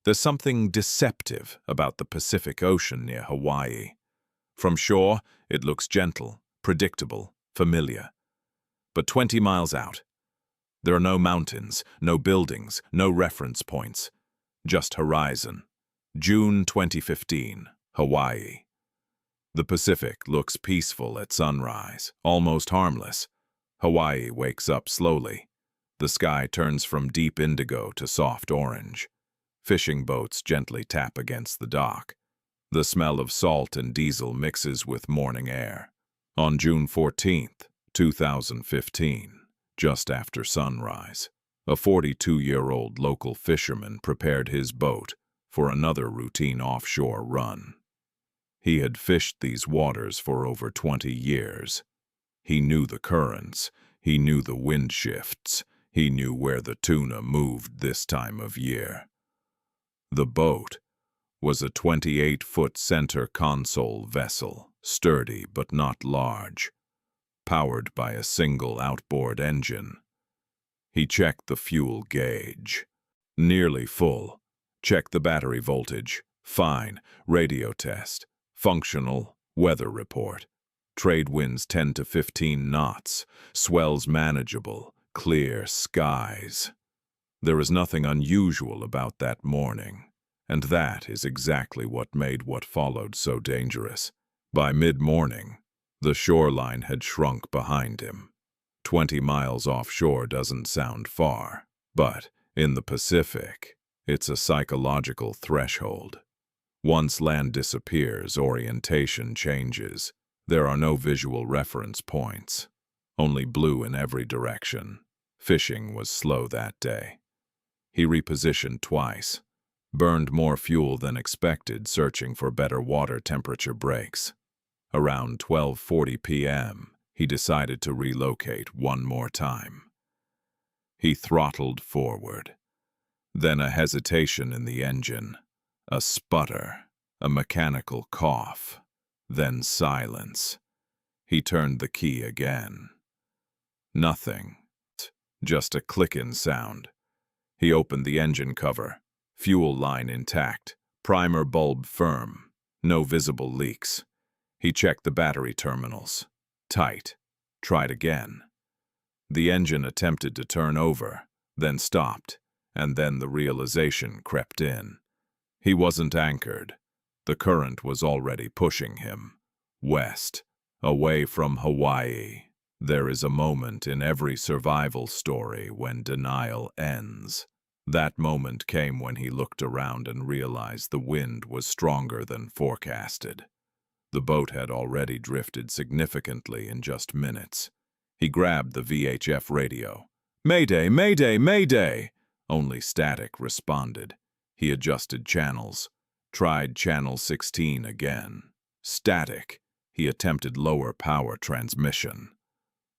There's something deceptive about the Pacific Ocean near Hawaii. From shore, it looks gentle, predictable, familiar. But 20 miles out, there are no mountains, no buildings, no reference points. Just horizon. June 2015, Hawaii. The Pacific looks peaceful at sunrise, almost harmless. Hawaii wakes up slowly. The sky turns from deep indigo to soft orange. Fishing boats gently tap against the dock. The smell of salt and diesel mixes with morning air. On June 14th, 2015, just after sunrise, a 42-year-old local fisherman prepared his boat for another routine offshore run. He had fished these waters for over 20 years. He knew the currents, he knew the wind shifts, he knew where the tuna moved this time of year. The boat was a 28-foot center console vessel, sturdy but not large, powered by a single outboard engine. He checked the fuel gauge. Nearly full. Checked the battery voltage. Fine. Radio test. Functional. Weather report. Trade winds 10 to 15 knots. Swells manageable. Clear skies. There is nothing unusual about that morning, and that is exactly what made what followed so dangerous. By mid-morning, the shoreline had shrunk behind him. 20 miles offshore doesn't sound far, but in the Pacific, it's a psychological threshold. Once land disappears, orientation changes. There are no visual reference points, only blue in every direction. Fishing was slow that day. He repositioned twice, burned more fuel than expected searching for better water temperature breaks. Around 12:40 p.m., he decided to relocate one more time. He throttled forward. Then a hesitation in the engine, a sputter, a mechanical cough, then silence. He turned the key again. Nothing, just a click-in sound. He opened the engine cover, fuel line intact, primer bulb firm, no visible leaks. He checked the battery terminals. Tight. Tried again. The engine attempted to turn over, then stopped, and then the realization crept in. He wasn't anchored. The current was already pushing him. West, away from Hawaii. There is a moment in every survival story when denial ends. That moment came when he looked around and realized the wind was stronger than forecasted. The boat had already drifted significantly in just minutes. He grabbed the VHF radio. "Mayday, mayday, mayday!" Only static responded. He adjusted channels. Tried channel 16 again. Static. He attempted lower power transmission.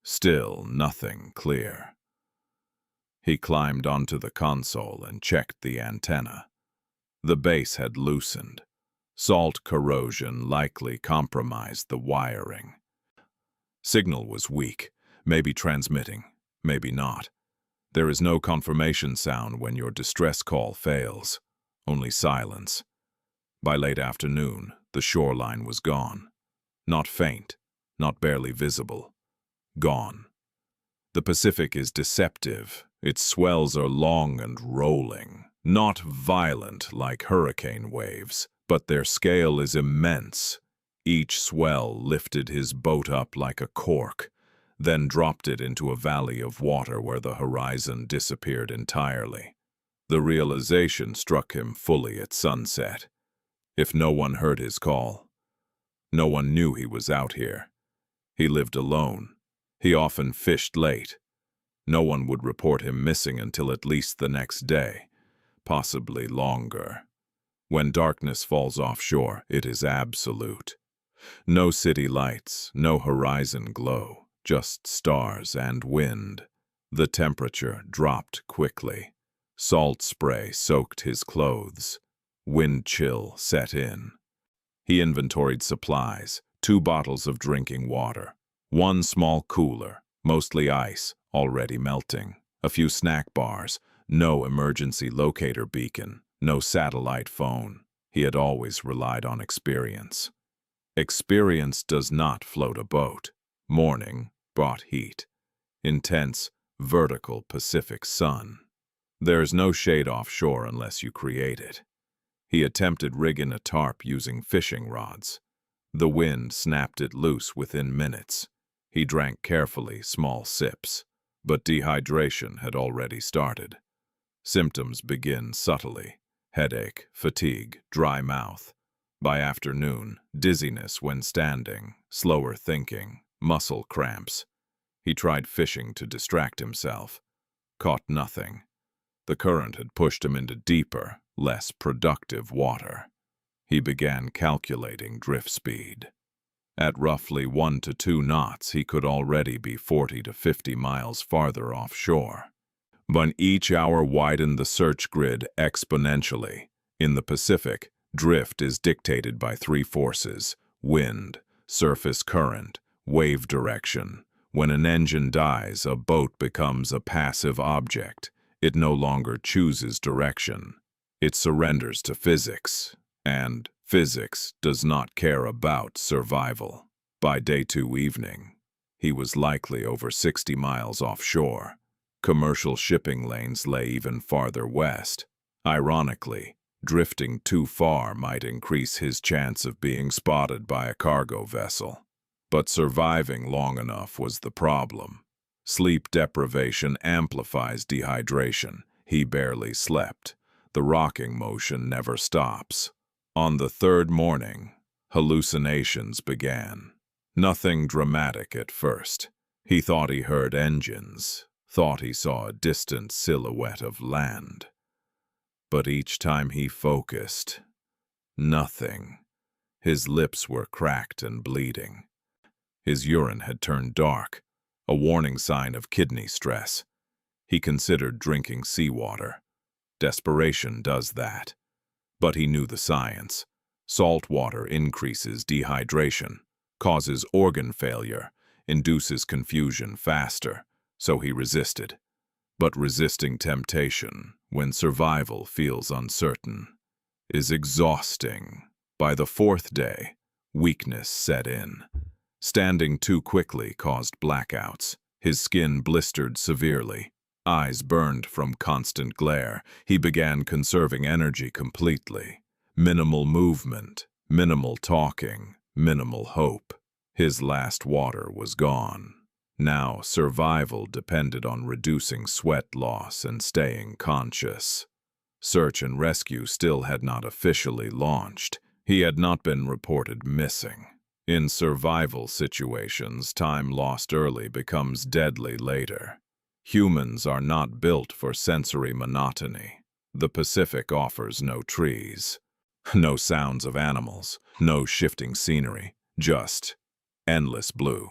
Still nothing clear. He climbed onto the console and checked the antenna. The base had loosened. Salt corrosion likely compromised the wiring. Signal was weak, maybe transmitting, maybe not. There is no confirmation sound when your distress call fails, only silence. By late afternoon, the shoreline was gone. Not faint, not barely visible. Gone. The Pacific is deceptive. Its swells are long and rolling, not violent like hurricane waves, but their scale is immense. Each swell lifted his boat up like a cork, then dropped it into a valley of water where the horizon disappeared entirely. The realization struck him fully at sunset. If no one heard his call, no one knew he was out here. He lived alone. He often fished late. No one would report him missing until at least the next day, possibly longer. When darkness falls offshore, it is absolute. No city lights, no horizon glow, just stars and wind. The temperature dropped quickly. Salt spray soaked his clothes. Wind chill set in. He inventoried supplies, 2 bottles of drinking water, 1 small cooler, mostly ice, already melting, a few snack bars, no emergency locator beacon, No satellite phone. He had always relied on experience. Experience does not float a boat. Morning brought heat. Intense, vertical Pacific sun. There's no shade offshore unless you create it. He attempted rigging a tarp using fishing rods. The wind snapped it loose within minutes. He drank carefully, small sips, but dehydration had already started. Symptoms begin subtly: headache, fatigue, dry mouth. By afternoon, dizziness when standing, slower thinking, muscle cramps. He tried fishing to distract himself. Caught nothing. The current had pushed him into deeper, less productive water. He began calculating drift speed. At roughly 1 to 2 knots, he could already be 40 to 50 miles farther offshore. But each hour widened the search grid exponentially. In the Pacific, drift is dictated by 3 forces: wind, surface current, wave direction. When an engine dies, a boat becomes a passive object. It no longer chooses direction. It surrenders to physics, and physics does not care about survival. By day 2 evening, he was likely over 60 miles offshore. Commercial shipping lanes lay even farther west. Ironically, drifting too far might increase his chance of being spotted by a cargo vessel. But surviving long enough was the problem. Sleep deprivation amplifies dehydration. He barely slept. The rocking motion never stops. On the 3rd morning, hallucinations began. Nothing dramatic at first. He thought he heard engines, thought he saw a distant silhouette of land. But each time he focused, nothing. His lips were cracked and bleeding. His urine had turned dark, a warning sign of kidney stress. He considered drinking seawater. Desperation does that. But he knew the science. Salt water increases dehydration, causes organ failure, induces confusion faster, so he resisted. But resisting temptation, when survival feels uncertain, is exhausting. By the 4th day, weakness set in. Standing too quickly caused blackouts. His skin blistered severely. Eyes burned from constant glare. He began conserving energy completely. Minimal movement, minimal talking, minimal hope. His last water was gone. Now survival depended on reducing sweat loss and staying conscious. Search and rescue still had not officially launched. He had not been reported missing. In survival situations, time lost early becomes deadly later. Humans are not built for sensory monotony. The Pacific offers no trees, no sounds of animals, no shifting scenery, just endless blue.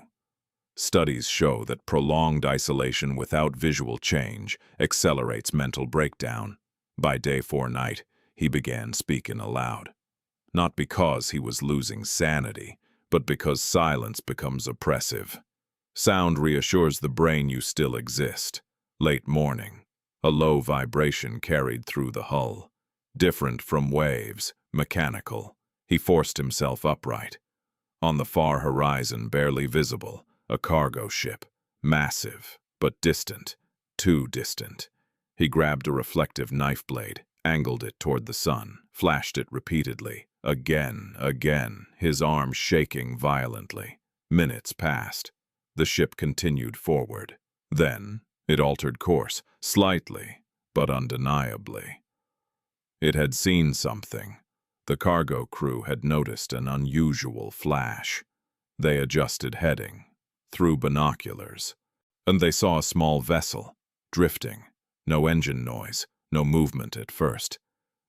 Studies show that prolonged isolation without visual change accelerates mental breakdown. By day 4 night, he began speaking aloud. Not because he was losing sanity, but because silence becomes oppressive. Sound reassures the brain you still exist. Late morning, a low vibration carried through the hull. Different from waves, mechanical. He forced himself upright. On the far horizon, barely visible, a cargo ship. Massive, but distant. Too distant. He grabbed a reflective knife blade, angled it toward the sun, flashed it repeatedly. Again, his arm shaking violently. Minutes passed. The ship continued forward. Then, it altered course, slightly, but undeniably. It had seen something. The cargo crew had noticed an unusual flash. They adjusted heading, through binoculars, and they saw a small vessel, drifting. No engine noise, no movement at first.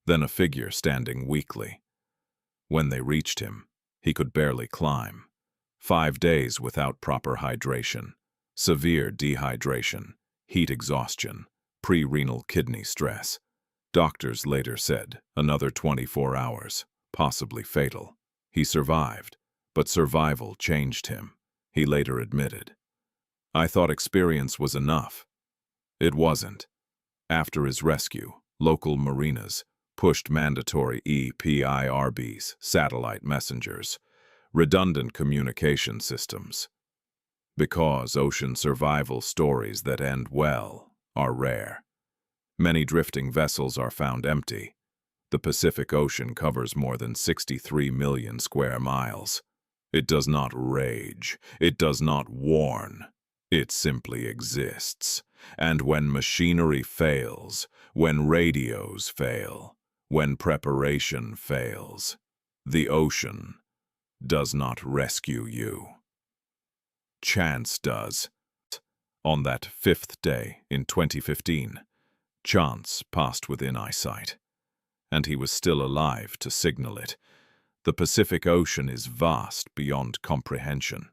Then a figure standing weakly. When they reached him, he could barely climb. 5 days without proper hydration, severe dehydration, heat exhaustion, pre-renal kidney stress. Doctors later said another 24 hours, possibly fatal. He survived, but survival changed him. He later admitted, "I thought experience was enough." It wasn't. After his rescue, local marinas, pushed mandatory EPIRBs, satellite messengers, redundant communication systems. Because ocean survival stories that end well are rare. Many drifting vessels are found empty. The Pacific Ocean covers more than 63 million square miles. It does not rage. It does not warn. It simply exists. And when machinery fails, when radios fail, when preparation fails, the ocean does not rescue you. Chance does. On that 5th day in 2015, Chance passed within eyesight, and he was still alive to signal it. The Pacific Ocean is vast beyond comprehension.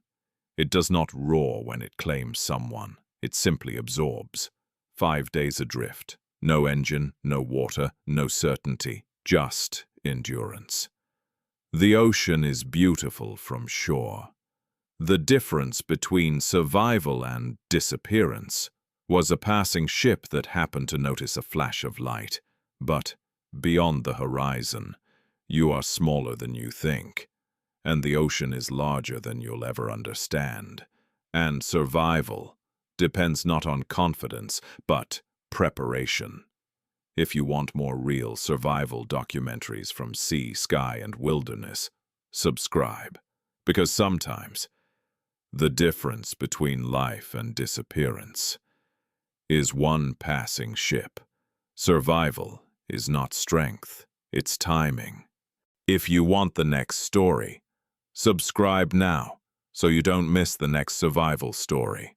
It does not roar when it claims someone. It simply absorbs. 5 days adrift. No engine, no water, no certainty, just endurance. The ocean is beautiful from shore. The difference between survival and disappearance was a passing ship that happened to notice a flash of light. But beyond the horizon, you are smaller than you think, and the ocean is larger than you'll ever understand. And survival depends not on confidence, but preparation. If you want more real survival documentaries from sea, sky, and wilderness, subscribe. Because sometimes, the difference between life and disappearance is one passing ship. Survival is not strength, it's timing. If you want the next story, subscribe now so you don't miss the next survival story.